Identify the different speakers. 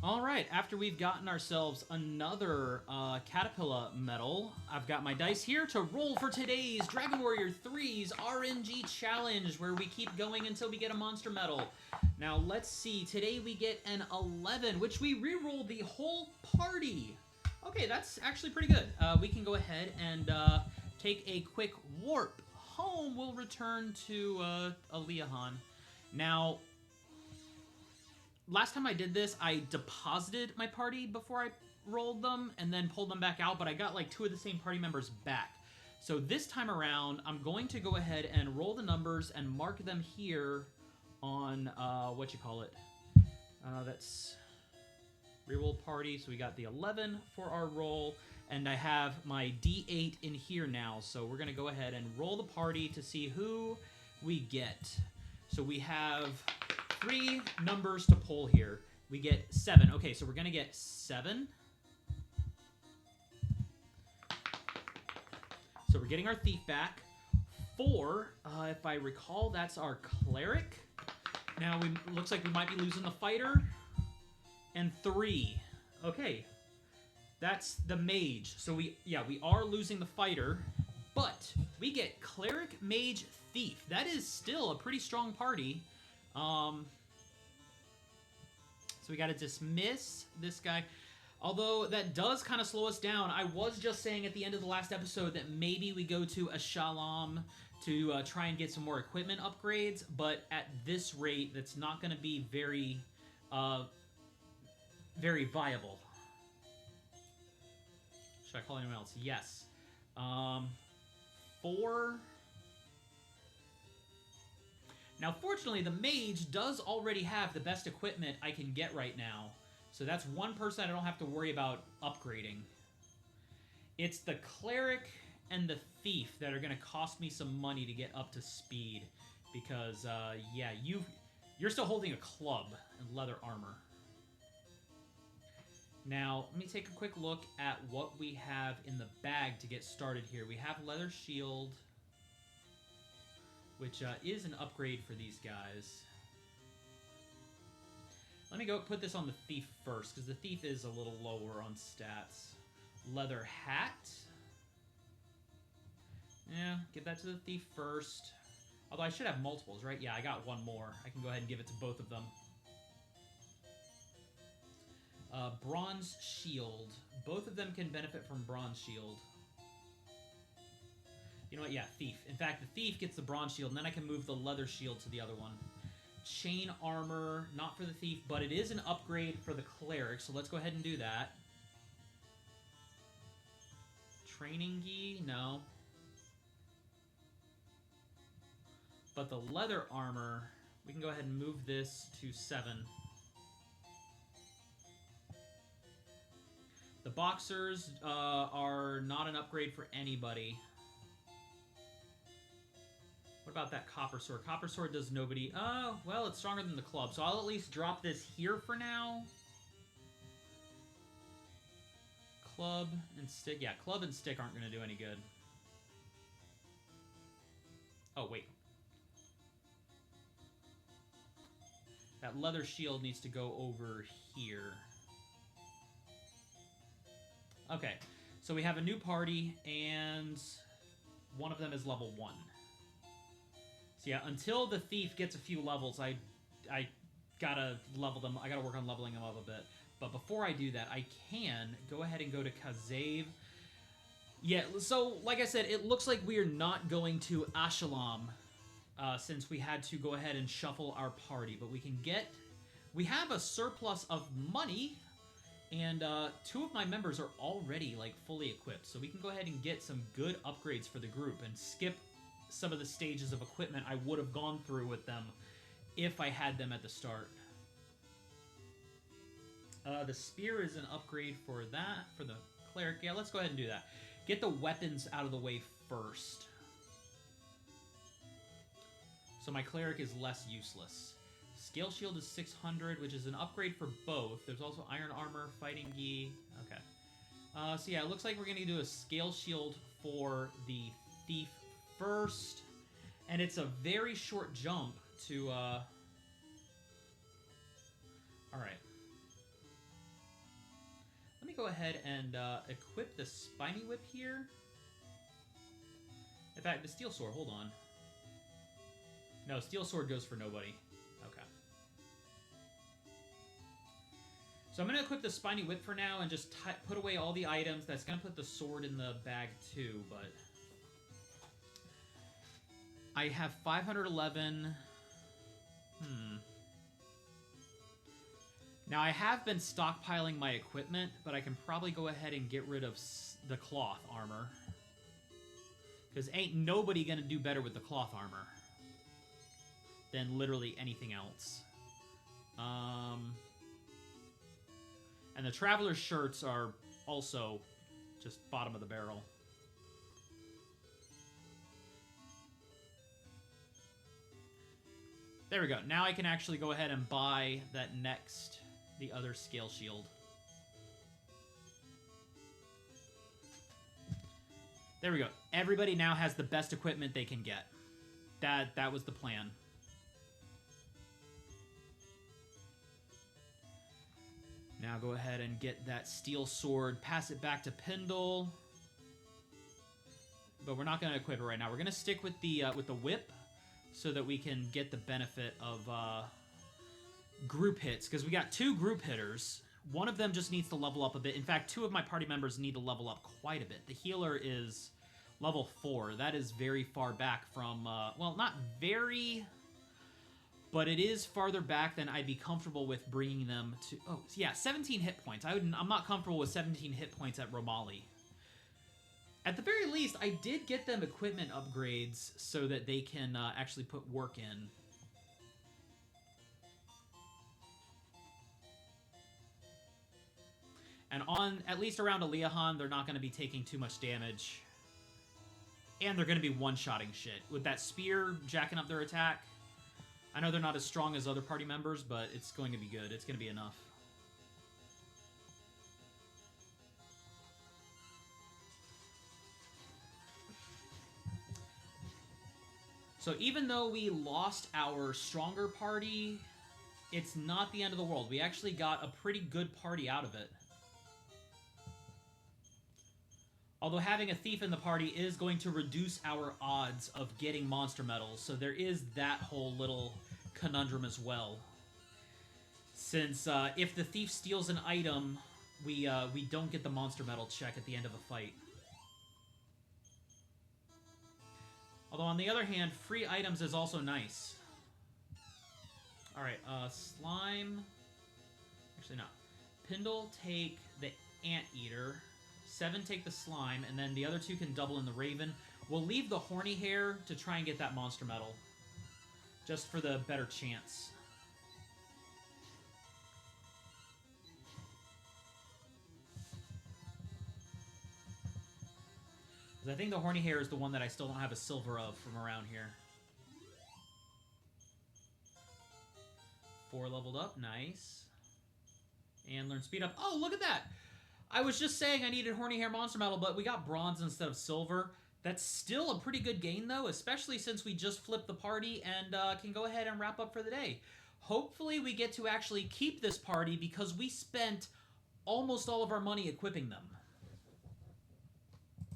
Speaker 1: All right, after we've gotten ourselves another Caterpillar medal, I've got my dice here to roll for today's Dragon Warrior 3's RNG challenge, where we keep going until we get a monster medal. Now, let's see. Today we get an 11, which we re-roll the whole party. Okay, that's actually pretty good. We can go ahead and take a quick warp home. We'll return to Aliahan. Now, last time I did this, I deposited my party before I rolled them and then pulled them back out, but I got like 2 of the same party members back. So this time around, I'm going to go ahead and roll the numbers and mark them here on, that's reroll party. So we got the 11 for our roll, and I have my D8 in here now. So we're going to go ahead and roll the party to see who we get. So we have 3 numbers to pull here. We get 7. Okay, so we're going to get 7. So we're getting our thief back. 4, if I recall, that's our cleric. Now, looks like we might be losing the fighter. And 3. Okay, that's the mage. So we are losing the fighter, but we get cleric, mage, thief. That is still a pretty strong party. So we got to dismiss this guy. Although that does kind of slow us down. I was just saying at the end of the last episode that maybe we go to a Shalom to try and get some more equipment upgrades. But at this rate, that's not going to be very, very viable. Should I call anyone else? Yes. 4... Now, fortunately, the mage does already have the best equipment I can get right now. So that's one person I don't have to worry about upgrading. It's the cleric and the thief that are going to cost me some money to get up to speed. Because, yeah, you're still holding a club and leather armor. Now, let me take a quick look at what we have in the bag to get started here. We have leather shield, which is an upgrade for these guys. Let me go put this on the thief first, because the thief is a little lower on stats. Leather hat. Yeah, give that to the thief first. Although I should have multiples, right? Yeah, I got 1 more. I can go ahead and give it to both of them. Bronze shield. Both of them can benefit from bronze shield. You know what? Yeah, thief. In fact, the thief gets the bronze shield, and then I can move the leather shield to the other one. Chain armor, not for the thief, but it is an upgrade for the cleric, so let's go ahead and do that. Training gi? No. But the leather armor, we can go ahead and move this to 7. The boxers are not an upgrade for anybody. What about that copper sword? Copper sword does nobody. Oh, well, it's stronger than the club, so I'll at least drop this here for now. Club and stick. Yeah, club and stick aren't going to do any good. Oh, wait. That leather shield needs to go over here. Okay, so we have a new party, and one of them is level 1. So yeah, until the thief gets a few levels, I gotta level them. I gotta work on leveling them up a bit. But before I do that, I can go ahead and go to Kazav. Yeah, so like I said, it looks like we are not going to Ashalam since we had to go ahead and shuffle our party. But we have a surplus of money, and 2 of my members are already like fully equipped. So we can go ahead and get some good upgrades for the group and skip some of the stages of equipment I would have gone through with them if I had them at the start. The spear is an upgrade for that, for the cleric. Yeah, let's go ahead and do that. Get the weapons out of the way first. So my cleric is less useless. Scale shield is 600, which is an upgrade for both. There's also iron armor, fighting gi. Okay. So yeah, it looks like we're going to do a scale shield for the thief first. And it's a very short jump to... Alright. go ahead and equip the Spiny Whip here. In fact, the Steel Sword, hold on. No, Steel Sword goes for nobody. Okay. So I'm going to equip the Spiny Whip for now and just put away all the items. That's going to put the sword in the bag too, but... I have 511... Now, I have been stockpiling my equipment, but I can probably go ahead and get rid of the cloth armor. Because ain't nobody going to do better with the cloth armor than literally anything else. And the Traveler's shirts are also just bottom of the barrel. There we go. Now I can actually go ahead and buy that next... the other scale shield. There we go. Everybody now has the best equipment they can get. That was the plan. Now go ahead and get that steel sword, pass it back to Pendle. But we're not going to equip it right now. We're going to stick with the whip so that we can get the benefit of group hits, because we got 2 group hitters. One of them just needs to level up a bit. In fact, 2 of my party members need to level up quite a bit. The healer is level 4. That is very far back from, well, not very, but it is farther back than I'd be comfortable with bringing them to. Oh, yeah, 17 hit points. I'm not comfortable with 17 hit points at Romali. At the very least, I did get them equipment upgrades so that they can actually put work in. And on, at least around Aliahan, they're not going to be taking too much damage. And they're going to be one-shotting shit. With that spear jacking up their attack, I know they're not as strong as other party members, but it's going to be good. It's going to be enough. So even though we lost our stronger party, it's not the end of the world. We actually got a pretty good party out of it. Although having a thief in the party is going to reduce our odds of getting monster medals, so there is that whole little conundrum as well. Since if the thief steals an item, we don't get the monster medal check at the end of a fight. Although on the other hand, free items is also nice. Alright, slime... Actually, not. Pendle, take the Anteater. 7 take the slime, and then the other 2 can double in the Raven. We'll leave the horny hair to try and get that monster medal. Just for the better chance. Because I think the horny hair is the one that I still don't have a silver of from around here. 4 leveled up, nice. And learn speed up. Oh, look at that! I was just saying I needed horny hair monster medal, but we got bronze instead of silver. That's still a pretty good gain, though, especially since we just flipped the party and can go ahead and wrap up for the day. Hopefully we get to actually keep this party because we spent almost all of our money equipping them.